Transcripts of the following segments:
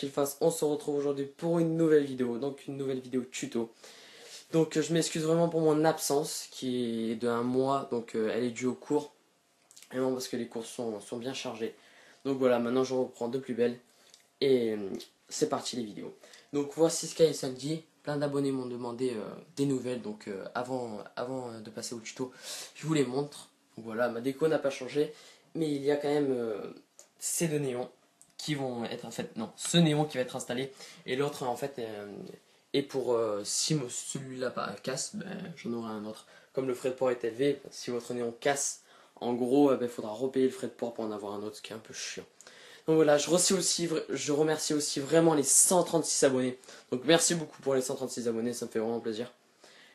qu'il fasse, on se retrouve aujourd'hui pour une nouvelle vidéo, donc une nouvelle vidéo tuto. Donc je m'excuse vraiment pour mon absence qui est de 1 mois, donc elle est due aux cours, vraiment parce que les cours sont bien chargés. Donc voilà, maintenant je reprends de plus belle et c'est parti les vidéos. Donc voici Sky et Sandy, plein d'abonnés m'ont demandé des nouvelles, donc avant de passer au tuto, je vous les montre. Donc voilà, ma déco n'a pas changé, mais il y a quand même ces deux néons qui vont être en fait, non, ce néon qui va être installé et l'autre en fait est pour si celui-là casse, ben, j'en aurai un autre. Comme le frais de port est élevé, si votre néon casse, en gros, il faudra repayer le frais de port pour en avoir un autre, ce qui est un peu chiant. Donc voilà, je remercie aussi vraiment les 136 abonnés. Donc merci beaucoup pour les 136 abonnés, ça me fait vraiment plaisir.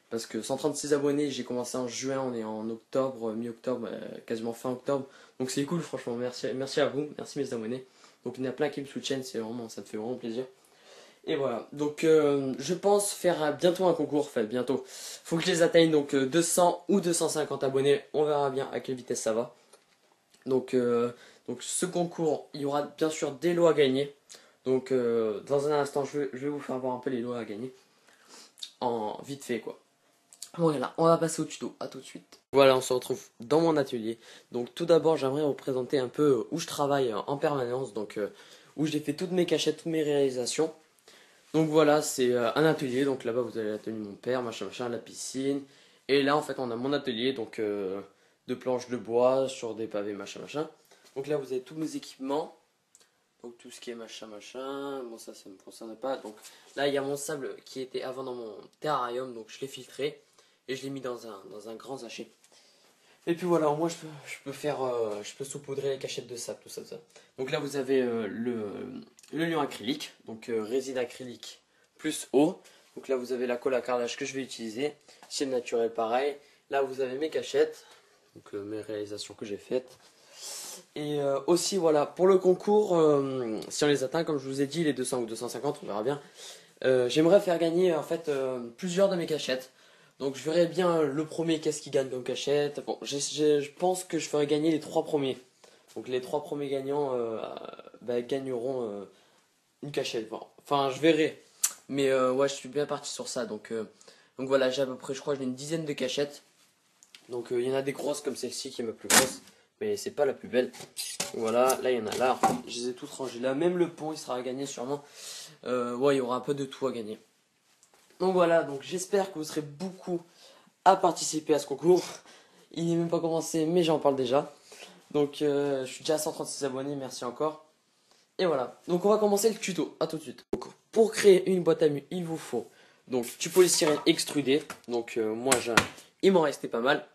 Parce que 136 abonnés, j'ai commencé en juin, on est en octobre, mi-octobre, quasiment fin octobre. Donc c'est cool, franchement, merci à vous, merci mes abonnés. Donc il y en a plein qui me soutiennent, ça me fait vraiment plaisir. Et voilà, donc je pense faire bientôt un concours, enfin bientôt. Faut que je les atteigne, donc 200 ou 250 abonnés, on verra bien à quelle vitesse ça va. Donc ce concours, il y aura bien sûr des lots à gagner. Donc dans un instant, je vais vous faire voir un peu les lots à gagner. En vite fait quoi. Voilà, on va passer au tuto, à tout de suite. Voilà, on se retrouve dans mon atelier. Donc tout d'abord, j'aimerais vous présenter un peu où je travaille en permanence. Donc où j'ai fait toutes mes cachettes, toutes mes réalisations. Donc voilà, c'est un atelier. Donc là-bas, vous avez l'atelier de mon père, machin, machin, la piscine. Et là, en fait, on a mon atelier, donc de planches de bois sur des pavés, machin, machin. Donc là, vous avez tous mes équipements. Donc tout ce qui est machin, machin. Bon, ça me concerne pas. Donc là, il y a mon sable qui était avant dans mon terrarium. Donc je l'ai filtré et je l'ai mis dans un grand sachet. Et puis voilà, au moins je peux saupoudrer les cachettes de sable, tout ça, tout ça. Donc là, vous avez le liant acrylique, donc résine acrylique plus eau. Donc là, vous avez la colle à carrelage que je vais utiliser. Ciel naturel, pareil. Là, vous avez mes cachettes, donc mes réalisations que j'ai faites. Et aussi, voilà, pour le concours, si on les atteint, comme je vous ai dit, les 200 ou 250, on verra bien. J'aimerais faire gagner en fait plusieurs de mes cachettes. Donc je verrai bien le premier qu'est-ce qu'il gagne comme cachette. Bon, je pense que je ferai gagner les 3 premiers. Donc les 3 premiers gagnants gagneront une cachette. Bon, enfin je verrai. Mais ouais, je suis bien parti sur ça. Donc voilà, j'ai à peu près, je crois, j'ai une dizaine de cachettes. Donc il y en a des grosses comme celle-ci qui est ma plus grosse. Mais c'est pas la plus belle. Voilà, là il y en a là. Je les ai toutes rangées là. Même le pont il sera à gagner sûrement. Ouais, il y aura un peu de tout à gagner. Donc voilà, donc j'espère que vous serez beaucoup à participer à ce concours. Il n'est même pas commencé, mais j'en parle déjà. Donc je suis déjà à 136 abonnés, merci encore. Et voilà, donc on va commencer le tuto, à tout de suite. Donc, pour créer une boîte à mu, il vous faut donc du polystyrène extrudé. Donc moi, il m'en restait pas mal.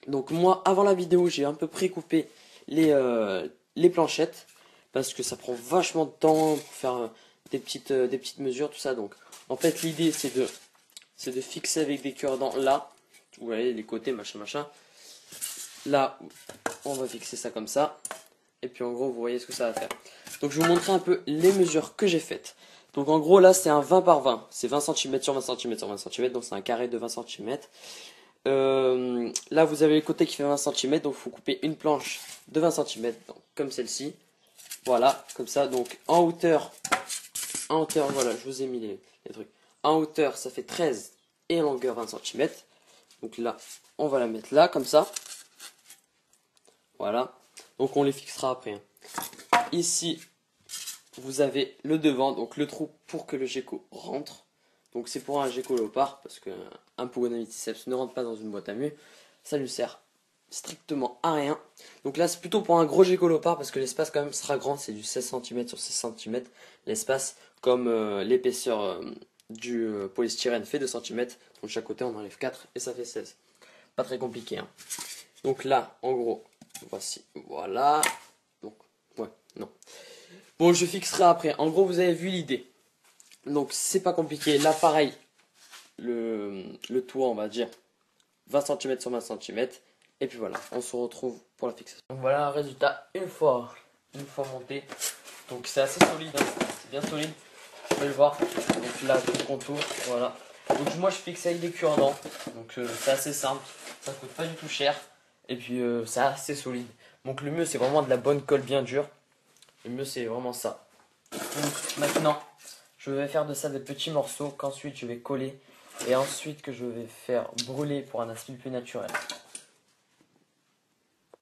Donc moi, avant la vidéo, j'ai un peu précoupé les planchettes. Parce que ça prend vachement de temps pour faire des petites mesures, tout ça. Donc en fait, l'idée, c'est de fixer avec des cure-dents là. Vous voyez, les côtés, machin, machin. Là, on va fixer ça comme ça. Et puis en gros, vous voyez ce que ça va faire. Donc je vais vous montrer un peu les mesures que j'ai faites. Donc en gros, là, c'est un 20 par 20. C'est 20 cm sur 20 cm sur 20 cm. Donc c'est un carré de 20 cm. Là, vous avez le côté qui fait 20 cm. Donc il faut couper une planche de 20 cm. Donc, comme celle-ci. Voilà, comme ça. Donc en hauteur, voilà, je vous ai mis les trucs. En hauteur, ça fait 13 et en longueur 20 cm. Donc là, on va la mettre là, comme ça. Voilà. Donc on les fixera après. Hein. Ici, vous avez le devant, donc le trou pour que le gecko rentre. Donc c'est pour un gecko léopard, parce qu'un Pogonamyticeps ne rentre pas dans une boîte à mu. Ça lui sert strictement à rien. Donc là, c'est plutôt pour un gros gecko léopard, parce que l'espace quand même sera grand. C'est du 16 cm sur 16 cm. L'espace, comme l'épaisseur du polystyrène fait 2 cm. Donc de chaque côté, on enlève 4 et ça fait 16. Pas très compliqué. Hein. Donc là, en gros, voici, voilà. Donc, ouais, non. Bon, je fixerai après. En gros, vous avez vu l'idée. Donc, c'est pas compliqué. Là, pareil, le toit, on va dire 20 cm sur 20 cm. Et puis voilà, on se retrouve pour la fixation. Donc voilà un résultat une fois monté. Donc c'est assez solide, hein. C'est bien solide. Vous pouvez le voir. Donc là, tout le contour, voilà. Donc moi, je fixe avec des cure-dents. Donc c'est assez simple. Ça coûte pas du tout cher. Et puis c'est assez solide. Donc le mieux, c'est vraiment de la bonne colle bien dure. Le mieux, c'est vraiment ça. Donc maintenant, je vais faire de ça des petits morceaux qu'ensuite je vais coller et ensuite que je vais faire brûler pour un aspect plus naturel.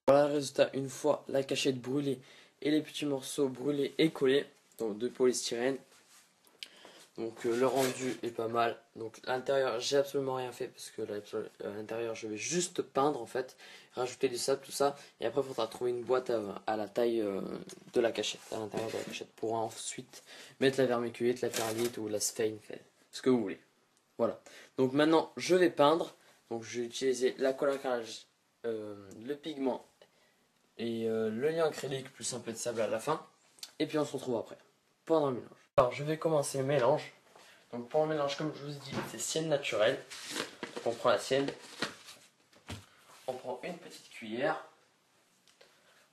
Voilà le résultat une fois la cachette brûlée et les petits morceaux brûlés et collés, donc de polystyrène. Donc le rendu est pas mal. Donc à l'intérieur j'ai absolument rien fait parce que à l'intérieur je vais juste peindre en fait, rajouter du sable tout ça et après il faudra trouver une boîte à la taille de la cachette, à l'intérieur de la cachette pour ensuite mettre la vermiculite, la perlite ou la sphène, ce que vous voulez. Voilà. Donc maintenant je vais peindre. Donc je vais utiliser la colle à carrelage, le pigment et le lien acrylique plus un peu de sable à la fin. Et puis on se retrouve après pendant le mélange. Alors je vais commencer le mélange. Donc pour le mélange, comme je vous ai dit, c'est sienne naturelle. Donc on prend la sienne, on prend une petite cuillère,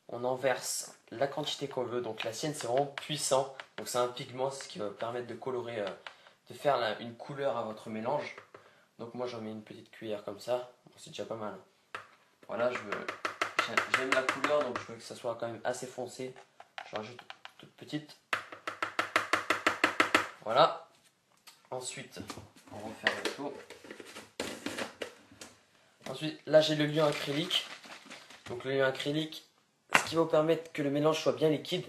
on en verse la quantité qu'on veut. Donc la sienne c'est vraiment puissant, donc c'est un pigment, c'est ce qui va vous permettre de colorer, de faire une couleur à votre mélange. Donc moi j'en mets une petite cuillère comme ça, bon, c'est déjà pas mal. Voilà, j'aime la couleur, donc je veux que ça soit quand même assez foncé. Je rajoute toute petite. Voilà. Ensuite, on referme le tout. Ensuite, là j'ai le liant acrylique. Donc le liant acrylique, ce qui va vous permettre que le mélange soit bien liquide.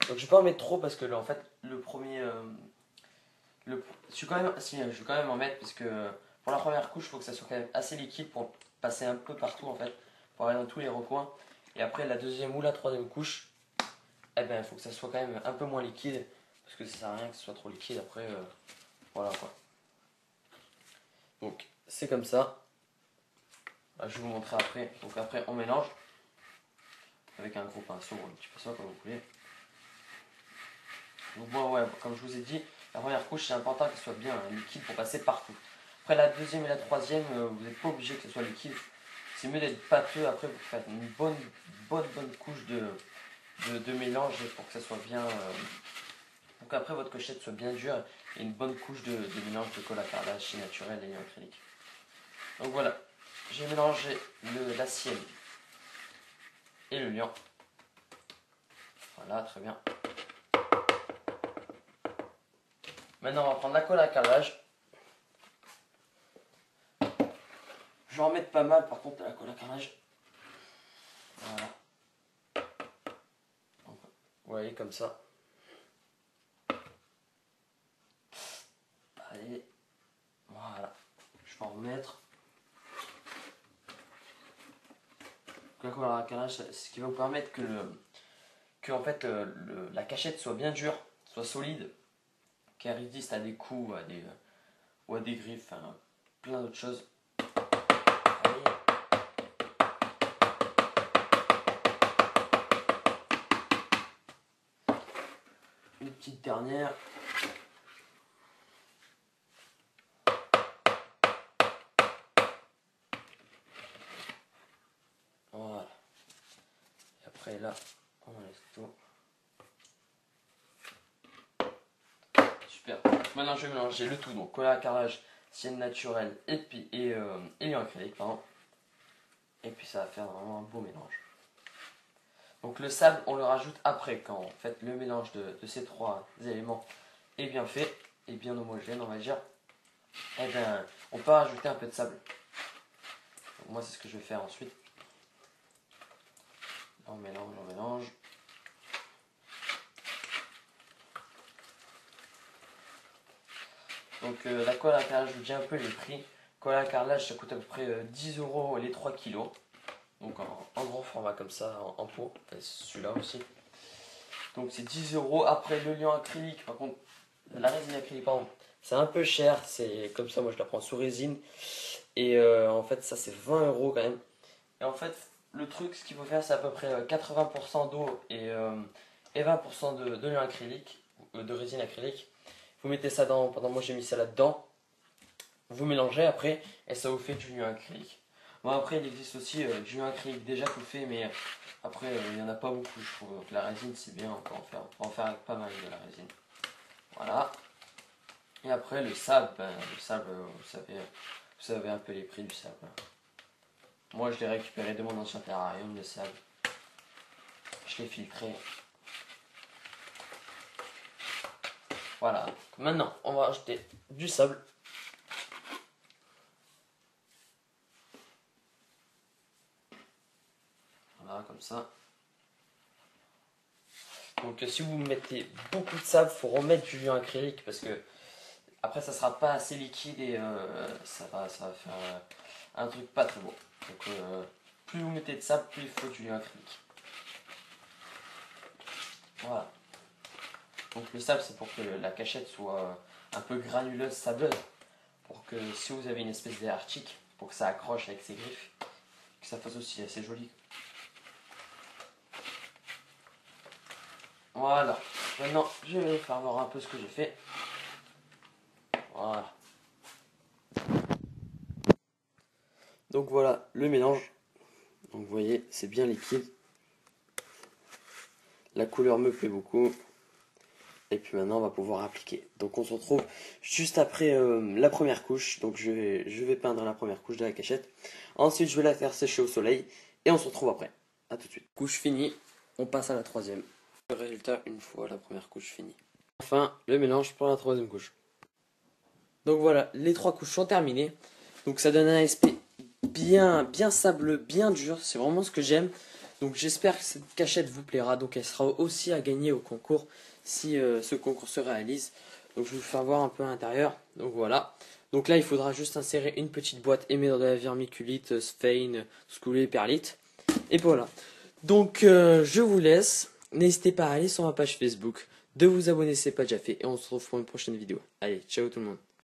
Donc je vais pas en mettre trop parce que là, en fait le premier, je vais quand même en mettre parce que pour la première couche, il faut que ça soit quand même assez liquide pour passer un peu partout en fait, pour aller dans tous les recoins. Et après la deuxième ou la troisième couche, eh ben il faut que ça soit quand même un peu moins liquide parce que ça sert à rien que ce soit trop liquide après. Voilà quoi. Donc c'est comme ça. Je vais vous montrer après. Donc après on mélange avec un gros pinceau ou un petit pinceau comme vous voulez. Donc bon, ouais, comme je vous ai dit, la première couche c'est important qu'elle soit bien liquide pour passer partout. Après la deuxième et la troisième, vous n'êtes pas obligé que ce soit liquide. C'est mieux d'être pâteux. Après vous faites une bonne couche de mélange pour que ça soit bien. Pour qu'après votre cochette soit bien dure et une bonne couche de mélange de colle à carrelage chez naturel et acrylique. Donc voilà, j'ai mélangé la sienne et le liant. Voilà, très bien. Maintenant, on va prendre la colle à carrelage. Je vais en mettre pas mal, par contre, la colle à carrelage. Voilà. Donc, vous voyez, comme ça. Allez. Voilà. Je vais en remettre. La colle à carrelage, c'est ce qui va vous permettre que en fait, la cachette soit bien dure, soit solide, qu'elle résiste à des coups ou à des griffes, enfin, plein d'autres choses. Allez. Une petite dernière. Voilà. Et après là, on laisse tout. Super. Maintenant je vais mélanger le tout. Donc colle à carrelage, sienne naturelle et puis et acrylique, pardon. Et puis ça va faire vraiment un beau mélange. Donc le sable, on le rajoute après quand en fait le mélange de ces trois éléments est bien fait et bien homogène, on va dire. Et bien, on peut rajouter un peu de sable. Donc, moi, c'est ce que je vais faire ensuite. Là, on mélange, on mélange. Donc la colle à carrelage, je vous dis un peu les prix. Colle à carrelage, ça coûte à peu près 10 € les 3 kilos. Donc en grand format comme ça, en pot. Enfin, celui-là aussi. Donc c'est 10 €. Après le liant acrylique, par contre, la résine acrylique, pardon, c'est un peu cher. C'est comme ça, moi je la prends sous résine. Et en fait, ça c'est 20 € quand même. Et en fait, le truc, ce qu'il faut faire, c'est à peu près 80% d'eau et 20% de liant acrylique, de résine acrylique. Vous mettez ça dans, pendant moi j'ai mis ça là-dedans. Vous mélangez après et ça vous fait du liant acrylique. Bon après il existe aussi du liant acrylique déjà tout fait mais après il n'y en a pas beaucoup je trouve. Donc la résine c'est bien, on peut en faire avec pas mal de la résine. Voilà. Et après le sable, vous savez un peu les prix du sable. Moi je l'ai récupéré de mon ancien terrarium le sable. Je l'ai filtré. Voilà, maintenant on va ajouter du sable. Voilà, comme ça. Donc si vous mettez beaucoup de sable, il faut remettre du liant acrylique parce que après ça sera pas assez liquide et ça va faire un truc pas très beau. Donc plus vous mettez de sable, plus il faut du liant acrylique. Voilà. Donc le sable c'est pour que la cachette soit un peu granuleuse, sableuse. Pour que si vous avez une espèce d'élastique, pour que ça accroche avec ses griffes, que ça fasse aussi assez joli. Voilà. Maintenant je vais faire voir un peu ce que j'ai fait. Voilà. Donc voilà le mélange. Donc vous voyez, c'est bien liquide. La couleur me plaît beaucoup. Et puis maintenant on va pouvoir appliquer. Donc on se retrouve juste après la première couche. Donc je vais peindre la première couche de la cachette. Ensuite je vais la faire sécher au soleil. Et on se retrouve après. A tout de suite. Couche finie, on passe à la troisième. Le résultat une fois la première couche finie. Enfin le mélange pour la troisième couche. Donc voilà, les 3 couches sont terminées. Donc ça donne un aspect bien sableux, bien dur. C'est vraiment ce que j'aime. Donc j'espère que cette cachette vous plaira. Donc elle sera aussi à gagner au concours si ce concours se réalise. Donc je vais vous faire voir un peu à l'intérieur. Donc voilà. Donc là il faudra juste insérer une petite boîte émettre de la vermiculite, sphane, scoulée, perlite. Et voilà. Donc je vous laisse. N'hésitez pas à aller sur ma page Facebook, de vous abonner si ce n'est pas déjà fait. Et on se retrouve pour une prochaine vidéo. Allez, ciao tout le monde.